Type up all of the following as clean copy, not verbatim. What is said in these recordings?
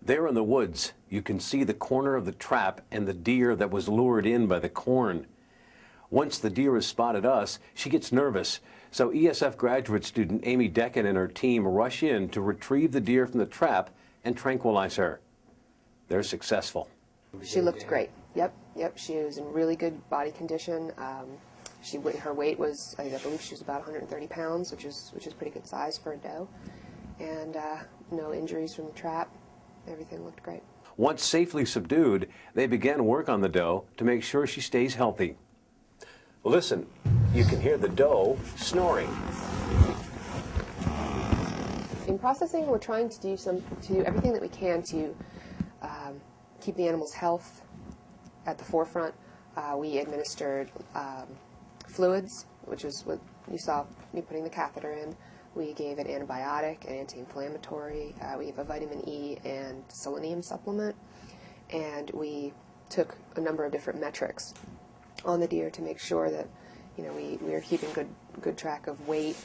There in the woods, you can see the corner of the trap and the deer that was lured in by the corn. Once the deer has spotted us, she gets nervous. So ESF graduate student Amy Decken and her team rush in to retrieve the deer from the trap and tranquilize her. They're successful. She looked great. Yep. She was in really good body condition. Her weight was, I believe she was about 130 pounds, which is pretty good size for a doe. And no injuries from the trap. Everything looked great. Once safely subdued, they began work on the doe to make sure she stays healthy. Listen, you can hear the doe snoring. In processing, we're trying to do everything that we can to keep the animal's health at the forefront. We administered fluids, which is what you saw me putting the catheter in. We gave an antibiotic, an anti-inflammatory. We gave a vitamin E and selenium supplement. And we took a number of different metrics on the deer to make sure that, we were keeping good track of weight.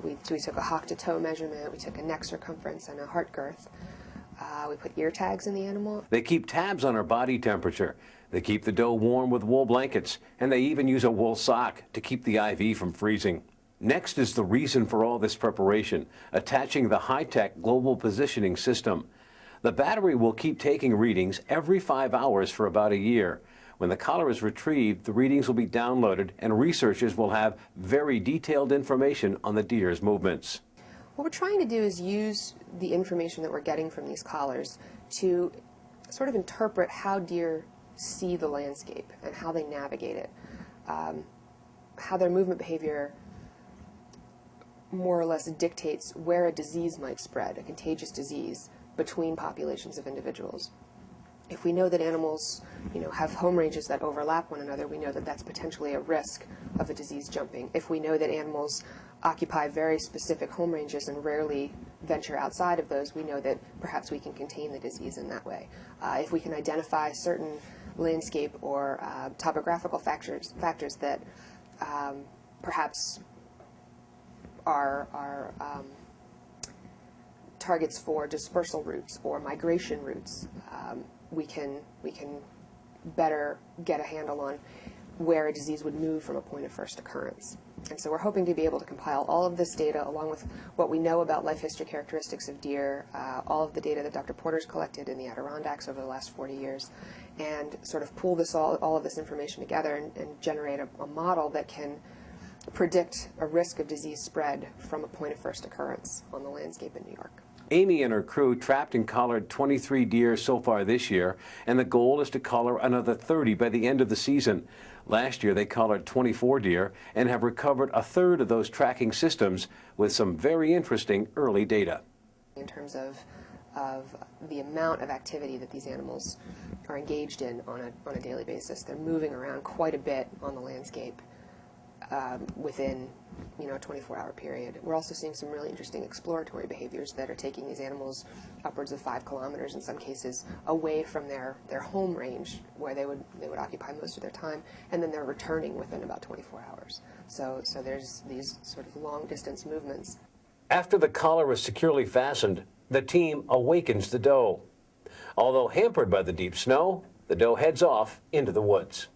We took a hock to toe measurement. We took a neck circumference and a heart girth. We put ear tags in the animal. They keep tabs on her body temperature. They keep the doe warm with wool blankets, and they even use a wool sock to keep the IV from freezing. Next is the reason for all this preparation, attaching the high-tech global positioning system. The battery will keep taking readings every 5 hours for about a year. When the collar is retrieved, the readings will be downloaded, and researchers will have very detailed information on the deer's movements. What we're trying to do is use the information that we're getting from these collars to sort of interpret how deer see the landscape and how they navigate it, how their movement behavior more or less dictates where a disease might spread, a contagious disease, between populations of individuals. If we know that animals, have home ranges that overlap one another, we know that that's potentially a risk of a disease jumping. If we know that animals occupy very specific home ranges and rarely venture outside of those, we know that perhaps we can contain the disease in that way. If we can identify certain landscape or topographical factors that perhaps are targets for dispersal routes or migration routes, we can better get a handle on where a disease would move from a point of first occurrence. And so we're hoping to be able to compile all of this data along with what we know about life history characteristics of deer, all of the data that Dr. Porter's collected in the Adirondacks over the last 40 years, and sort of pool all of this information together and generate a model that can predict a risk of disease spread from a point of first occurrence on the landscape in New York. Amy and her crew trapped and collared 23 deer so far this year, and the goal is to collar another 30 by the end of the season. Last year they collared 24 deer and have recovered a third of those tracking systems with some very interesting early data. In terms of the amount of activity that these animals are engaged in on a daily basis, they're moving around quite a bit on the landscape within a 24-hour period. We're also seeing some really interesting exploratory behaviors that are taking these animals upwards of 5 kilometers in some cases away from their home range where they would occupy most of their time, and then they're returning within about 24 hours. So there's these sort of long distance movements. After the collar is securely fastened, the team awakens the doe. Although hampered by the deep snow, the doe heads off into the woods.